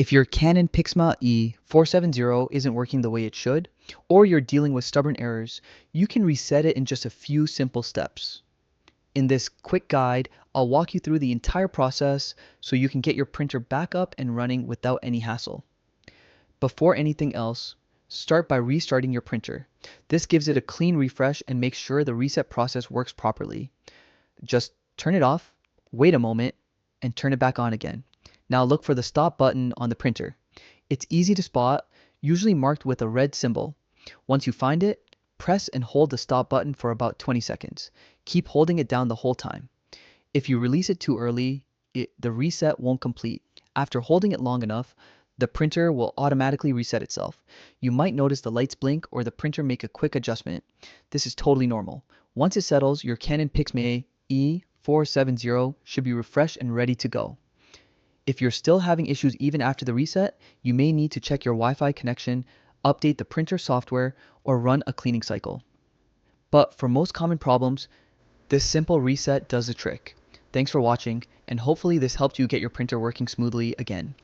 If your Canon PIXMA E470 isn't working the way it should, or you're dealing with stubborn errors, you can reset it in just a few simple steps. In this quick guide, I'll walk you through the entire process so you can get your printer back up and running without any hassle. Before anything else, start by restarting your printer. This gives it a clean refresh and makes sure the reset process works properly. Just turn it off, wait a moment, and turn it back on again. Now look for the stop button on the printer. It's easy to spot, usually marked with a red symbol. Once you find it, press and hold the stop button for about 20 seconds. Keep holding it down the whole time. If you release it too early, the reset won't complete. After holding it long enough, the printer will automatically reset itself. You might notice the lights blink or the printer make a quick adjustment. This is totally normal. Once it settles, your Canon PIXMA E470 should be refreshed and ready to go. If you're still having issues even after the reset, you may need to check your Wi-Fi connection, update the printer software, or run a cleaning cycle. But for most common problems, this simple reset does the trick. Thanks for watching, and hopefully this helped you get your printer working smoothly again.